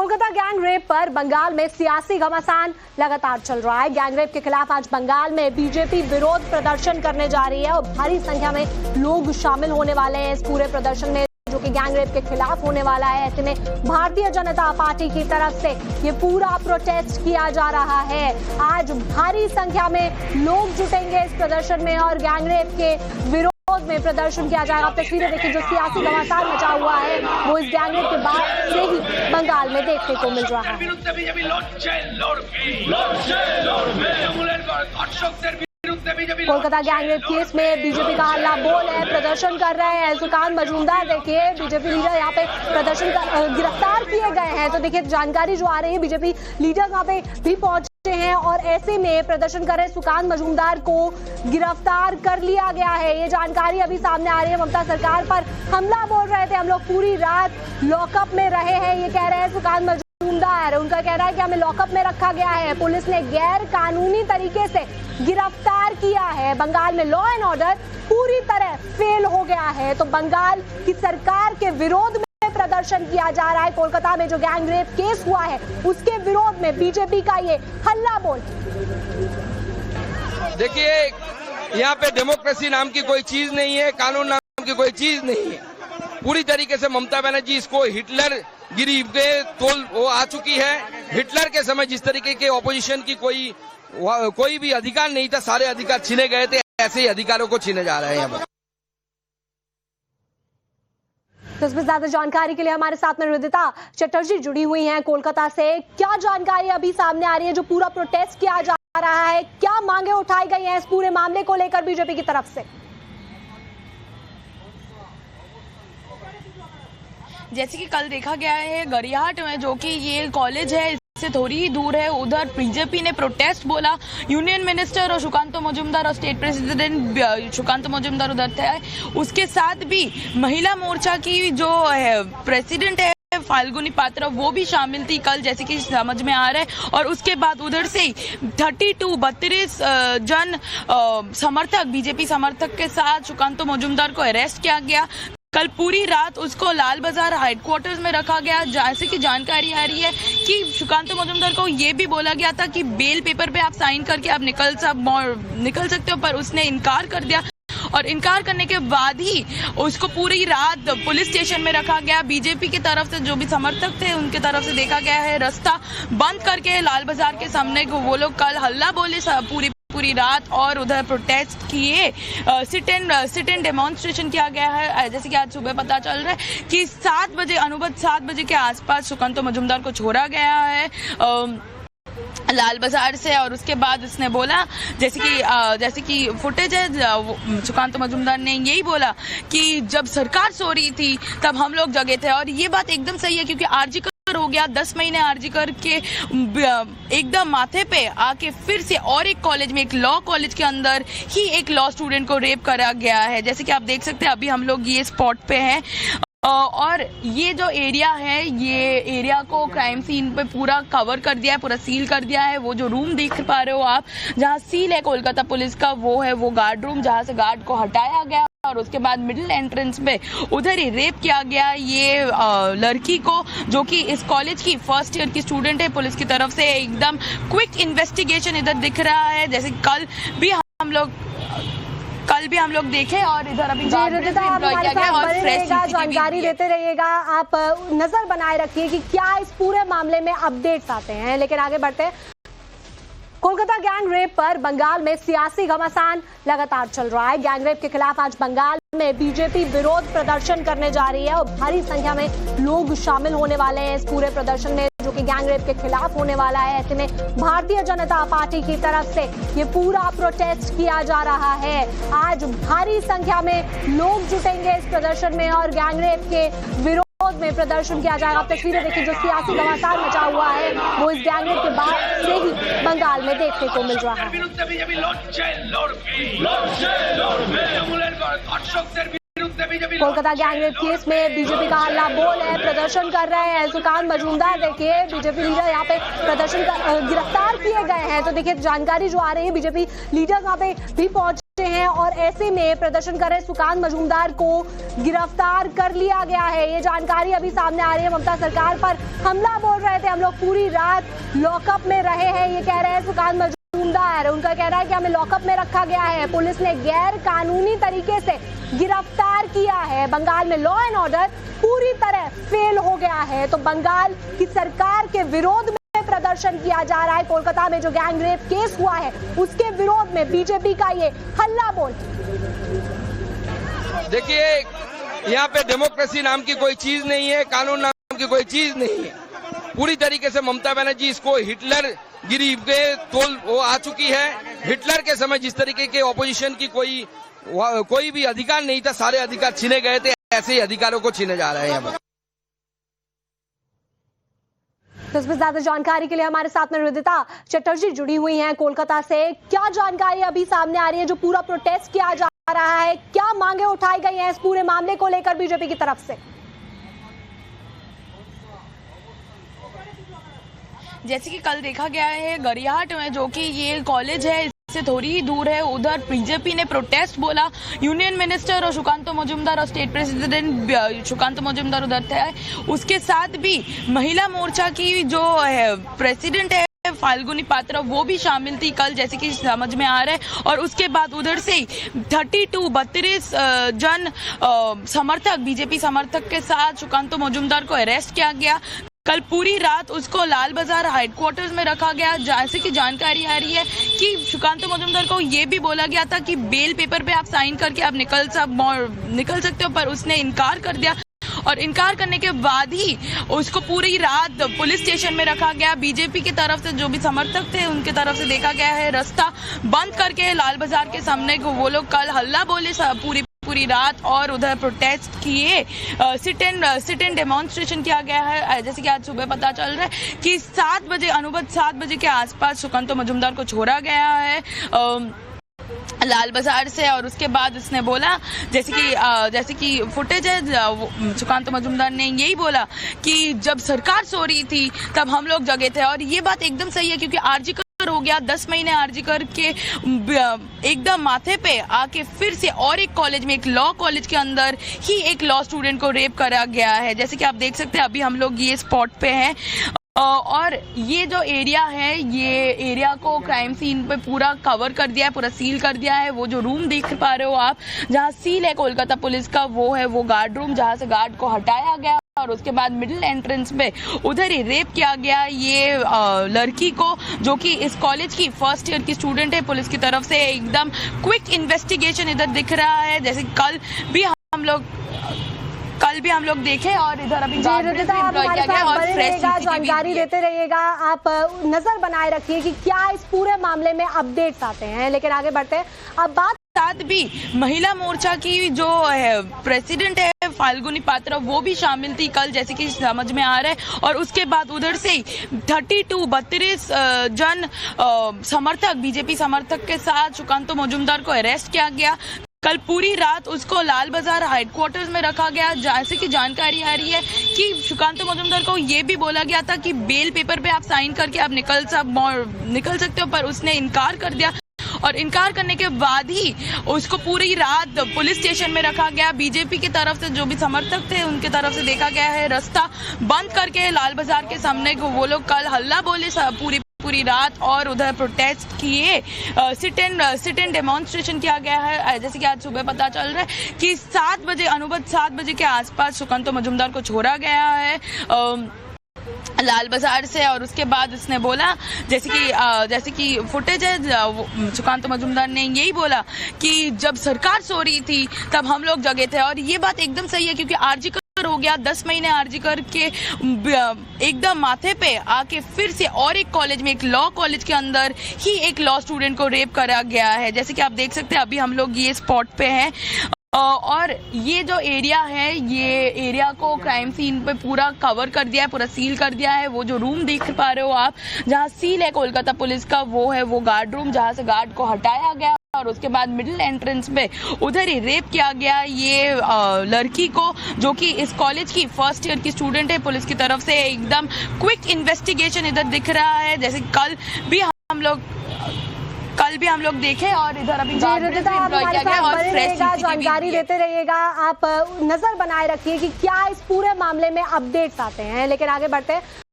Kolkata gang rape पर बंगाल में सियासी घमासान लगातार चल रहा है। गैंग रेप के खिलाफ आज बंगाल में बीजेपी विरोध प्रदर्शन करने जा रही है और भारी संख्या में लोग शामिल होने वाले हैं इस पूरे प्रदर्शन में, जो कि गैंग रेप के खिलाफ होने वाला है। ऐसे में भारतीय जनता पार्टी की तरफ से ये पूरा प्रोटेस्ट किया जा रहा है। आज भारी संख्या में लोग जुटेंगे इस प्रदर्शन में और गैंग रेप के विरोध में प्रदर्शन किया जाएगा। आप तस्वीरें देखिए, जो सियासी घमासान मचा हुआ है वो इस गैंग रेप के बाद से ही बंगाल में देखने को मिल रहा है। कोलकाता गैंग रेप केस में बीजेपी का हल्ला बोल है, प्रदर्शन कर रहे हैं सुकांत मजूमदार। देखिए, बीजेपी लीडर यहाँ पे प्रदर्शन गिरफ्तार किए गए हैं। तो देखिए, जानकारी जो आ रही है, बीजेपी लीडर वहाँ पे भी पहुंचे हैं और ऐसे में प्रदर्शन कर रहे सुकांत मजूमदार को गिरफ्तार कर लिया गया है। ये जानकारी अभी सामने आ रही है। ममता सरकार पर हमला बोल रहे थे, हम लोग पूरी रात लॉकअप में रहे हैं, ये कह रहे हैं सुकांत मजूमदार। उनका कहना है कि हमें लॉकअप में रखा गया है, पुलिस ने गैर कानूनी तरीके से गिरफ्तार किया है। बंगाल में लॉ एंड ऑर्डर पूरी तरह फेल हो गया है। तो बंगाल की सरकार के विरोध में प्रदर्शन किया जा रहा है। कोलकाता में जो गैंग रेप केस हुआ है उसके विरोध में बीजेपी का ये हल्ला बोल। देखिए, यहाँ पे डेमोक्रेसी नाम की कोई चीज नहीं है, कानून नाम की कोई चीज नहीं है। पूरी तरीके से ममता बनर्जी इसको हिटलर गिरी के तोल वो आ चुकी है। हिटलर के समय जिस तरीके के ऑपोजिशन की कोई भी अधिकार नहीं था, सारे अधिकार छीने गए थे, ऐसे ही अधिकारों को छीने जा रहे हैं यहाँ पर। तो इसमें ज्यादा जानकारी के लिए हमारे साथ में रिदिता चटर्जी जुड़ी हुई हैं कोलकाता से। क्या जानकारी अभी सामने आ रही है? जो पूरा प्रोटेस्ट किया जा रहा है, क्या मांगे उठाई गई हैं इस पूरे मामले को लेकर बीजेपी की तरफ से? जैसे कि कल देखा गया है गरियाहाट में, जो कि ये कॉलेज है से थोड़ी ही दूर है, उधर बीजेपी ने प्रोटेस्ट बोला। यूनियन मिनिस्टर और सुकांत मजूमदार और स्टेट प्रेसिडेंट सुकांत मजूमदार उधर थे। उसके साथ भी महिला मोर्चा की जो प्रेसिडेंट है फाल्गुनी पात्रा, वो भी शामिल थी कल, जैसे कि समझ में आ रहा है। और उसके बाद उधर से 32 जन समर्थक, बीजेपी समर्थक के साथ सुकांत मजूमदार को अरेस्ट किया गया। कल पूरी रात उसको लाल बाजार हेडक्वार्टर्स में रखा गया। जैसे कि जानकारी आ रही है कि सुकांत मजूमदार को ये भी बोला गया था कि बेल पेपर पे आप साइन करके आप निकल सकते हो, पर उसने इनकार कर दिया और इनकार करने के बाद ही उसको पूरी रात पुलिस स्टेशन में रखा गया। बीजेपी की तरफ से जो भी समर्थक थे उनके तरफ से देखा गया है रास्ता बंद करके लाल बाजार के सामने वो लोग कल हल्ला बोले पूरी रात और उधर प्रोटेस्ट किए। सिट एंड डेमोन्स्ट्रेशन किया गया है। जैसे कि आज सुबह पता चल रहा है कि 7 बजे अनुबंध 7 बजे के आसपास सुकांत मजूमदार को छोड़ा गया है लाल बाजार से। और उसके बाद उसने बोला, जैसे कि फुटेज है, सुकांत मजूमदार ने यही बोला कि जब सरकार सो रही थी तब हम लोग जगे थे। और ये बात एकदम सही है, क्योंकि आरजी हो गया 10 महीने आरजी कर के एकदम माथे पे आके फिर से और एक कॉलेज में, एक लॉ कॉलेज के अंदर ही एक लॉ स्टूडेंट को रेप करा गया है। जैसे कि आप देख सकते हैं, अभी हम लोग ये स्पॉट पे हैं और ये जो एरिया है, ये एरिया को क्राइम सीन पे पूरा कवर कर दिया है, पूरा सील कर दिया है। वो जो रूम देख पा रहे हो आप, जहाँ सील है कोलकाता पुलिस का, वो है वो गार्ड रूम, जहाँ से गार्ड को हटाया गया और उसके बाद मिडिल एंट्रेंस पे उधर ही रेप किया गया ये लड़की को, जो कि इस कॉलेज की फर्स्ट ईयर की स्टूडेंट है। पुलिस की तरफ से एकदम क्विक इन्वेस्टिगेशन इधर दिख रहा है। जैसे कल भी हम लोग देखे और इधर अभी जानकारी देते रहिएगा। आप नजर बनाए रखिए कि क्या इस पूरे मामले में अपडेट्स आते हैं। लेकिन आगे बढ़ते हैं। कोलकाता गैंग रेप पर बंगाल में सियासी घमासान लगातार चल रहा है। गैंग रेप के खिलाफ आज बंगाल में बीजेपी विरोध प्रदर्शन करने जा रही है और भारी संख्या में लोग शामिल होने वाले हैं इस पूरे प्रदर्शन में, जो कि गैंग रेप के खिलाफ होने वाला है। ऐसे में भारतीय जनता पार्टी की तरफ से ये पूरा प्रोटेस्ट किया जा रहा है। आज भारी संख्या में लोग जुटेंगे इस प्रदर्शन में और गैंग रेप के विरोध में प्रदर्शन किया जाएगा। आप तस्वीरें देखिए, जो सियासी घमासान मचा हुआ है वो इस गैंग रेप के बाद से ही बंगाल में देखने को मिल रहा है। कोलकाता गैंग रेप केस में बीजेपी का हल्ला बोल है, प्रदर्शन कर रहे हैं सुकांत मजूमदार। देखिए, बीजेपी लीडर यहाँ पे प्रदर्शन गिरफ्तार किए गए हैं। तो देखिए, जानकारी जो आ रही है, बीजेपी लीडर वहाँ पे भी पहुंचे हैं और ऐसे में प्रदर्शन कर रहे सुकांत मजूमदार को गिरफ्तार कर लिया गया है। ये जानकारी अभी सामने आ रही है। ममता सरकार पर हमला बोल रहे थे। हम लोग पूरी रात लॉकअप में रहे हैं, ये कह रहे हैं सुकांत मजूमदार। उनका कहना है कि हमें लॉकअप में रखा गया है, पुलिस ने गैर कानूनी तरीके से गिरफ्तार किया है। बंगाल में लॉ एंड ऑर्डर पूरी तरह फेल हो गया है। तो बंगाल की सरकार के विरोध में प्रदर्शन किया जा रहा है। कोलकाता में जो गैंग रेप केस हुआ है उसके विरोध में बीजेपी का ये हल्ला बोल। देखिए, यहाँ पे डेमोक्रेसी नाम की कोई चीज नहीं है, कानून नाम की कोई चीज नहीं है। पूरी तरीके से ममता बनर्जी इसको हिटलर गिरी के तोल वो आ चुकी है। हिटलर के समय जिस तरीके के ऑपोजिशन की कोई भी अधिकार नहीं था, सारे अधिकार छीने गए थे, ऐसे ही अधिकारों को छीने जा रहे हैं यहाँ पर। तो इसमें ज्यादा जानकारी के लिए हमारे साथ में रिदिता चटर्जी जुड़ी हुई हैं कोलकाता से। क्या जानकारी अभी सामने आ रही है? जो पूरा प्रोटेस्ट किया जा रहा है, क्या मांगे उठाई गई हैं इस पूरे मामले को लेकर बीजेपी की तरफ से? जैसे कि कल देखा गया है गरियाहाट में, जो कि ये कॉलेज है से थोड़ी ही दूर है, उधर बीजेपी ने प्रोटेस्ट बोला। यूनियन मिनिस्टर और सुकांतो मजूमदार और स्टेट प्रेसिडेंट सुकांतो मजूमदार उधर थे। उसके साथ भी महिला मोर्चा की जो प्रेसिडेंट है फाल्गुनी पात्रा, वो भी शामिल थी कल, जैसे कि समझ में आ रहा है। और उसके बाद उधर से 32 जन समर्थक, बीजेपी समर्थक के साथ सुकांतो मजूमदार को अरेस्ट किया गया। कल पूरी रात उसको लाल बाजार हेडक्वार्टर्स में रखा गया। जैसे कि जानकारी आ रही है कि सुकांतो मजूमदार को ये भी बोला गया था कि बेल पेपर पे आप साइन करके आप निकल सकते हो, पर उसने इनकार कर दिया। और इनकार करने के बाद ही उसको पूरी रात पुलिस स्टेशन में रखा गया। बीजेपी की तरफ से जो भी समर्थक थे उनके तरफ से देखा गया है रास्ता बंद करके लाल बाजार के सामने को वो लोग कल हल्ला बोले पूरी रात, और उधर प्रोटेस्ट किए, सिट एंड डेमोन्स्ट्रेशन किया गया है। जैसे कि आज सुबह पता चल रहा है कि 7 बजे अनुबंध 7 बजे के आसपास सुकांतो मजूमदार को छोड़ा गया है लाल बाजार से। और उसके बाद उसने बोला, जैसे कि फुटेज है, सुकांतो मजूमदार ने यही बोला कि जब सरकार सो रही थी तब हम लोग जगे थे। और ये बात एकदम सही है, क्योंकि आरजी हो गया 10 महीने आरजी के एकदम माथे पे आके फिर से और एक कॉलेज में, एक लॉ कॉलेज के अंदर ही एक लॉ स्टूडेंट को रेप करा गया है। जैसे कि आप देख सकते हैं अभी हम लोग ये स्पॉट पे हैं, और ये जो एरिया है, ये एरिया को क्राइम सीन पे पूरा कवर कर दिया है, पूरा सील कर दिया है। वो जो रूम देख पा रहे हो आप, जहाँ सील है कोलकाता पुलिस का, वो है वो गार्ड रूम, जहाँ से गार्ड को हटाया गया। और उसके बाद मिडिल एंट्रेंस पे उधर ही रेप किया गया ये लड़की को, जो कि इस कॉलेज की फर्स्ट ईयर की स्टूडेंट है। पुलिस की तरफ से एकदम क्विक इन्वेस्टिगेशन इधर दिख रहा है। जैसे कल भी हम लोग देखे, और इधर अभी जानकारी देते रहिएगा। आप नजर बनाए रखिए कि क्या इस पूरे मामले में अपडेट्स आते हैं। लेकिन आगे बढ़ते हैं, अब बात साथ भी महिला मोर्चा की जो प्रेसिडेंट है फाल्गुनी पात्रा, वो भी शामिल थी कल, जैसे कि समझ में आ रहा है। और उसके बाद उधर से 32 जन समर्थक, बीजेपी समर्थक के साथ सुकांतो मजूमदार को अरेस्ट किया गया। कल पूरी रात उसको लाल बाजार हेडक्वार्टर्स में रखा गया। जैसे कि जानकारी आ रही है कि सुकांतो मजूमदार को ये भी बोला गया था कि बेल पेपर पे आप साइन करके आप निकल सकते हो, पर उसने इनकार कर दिया। और इनकार करने के बाद ही उसको पूरी रात पुलिस स्टेशन में रखा गया। बीजेपी की तरफ से जो भी समर्थक थे उनके तरफ से देखा गया है रास्ता बंद करके लाल बाजार के सामने को वो लोग कल हल्ला बोले पूरी रात, और उधर प्रोटेस्ट किए, सिट एंड डेमोन्स्ट्रेशन किया गया है। जैसे कि आज सुबह पता चल रहा है कि 7 बजे अनुबंध 7 बजे के आसपास सुकांतो मजूमदार को छोड़ा गया है लाल बाजार से। और उसके बाद उसने बोला, जैसे कि फुटेज है, सुकांतो मजूमदार ने यही बोला कि जब सरकार सो रही थी तब हम लोग जगे थे। और ये बात एकदम सही है, क्योंकि आरजी हो गया 10 महीने आरजी के एकदम माथे पे आके फिर से और एक कॉलेज में, एक लॉ कॉलेज के अंदर ही एक लॉ स्टूडेंट को रेप करा गया है। जैसे कि आप देख सकते हैं अभी हम लोग ये स्पॉट पे हैं, और ये जो एरिया है, ये एरिया को क्राइम सीन पे पूरा कवर कर दिया है, पूरा सील कर दिया है। वो जो रूम देख पा रहे हो आप, जहाँ सील है कोलकाता पुलिस का, वो है वो गार्ड रूम, जहाँ से गार्ड को हटाया गया। और उसके बाद मिडिल एंट्रेंस पे उधर ही रेप किया गया ये लड़की को, जो कि इस कॉलेज की फर्स्ट ईयर की स्टूडेंट है। पुलिस की तरफ से एकदम क्विक इन्वेस्टिगेशन इधर दिख रहा है। जैसे कल भी भी हम लोग देखे और इधर अभी जी रिदिता, आप हमारे साथ बने रहिएगा, जानकारी भी देते रहिएगा, आप नजर बनाए रखिए कि क्या इस पूरे मामले में अपडेट्स आते हैं। लेकिन आगे बढ़ते हैं।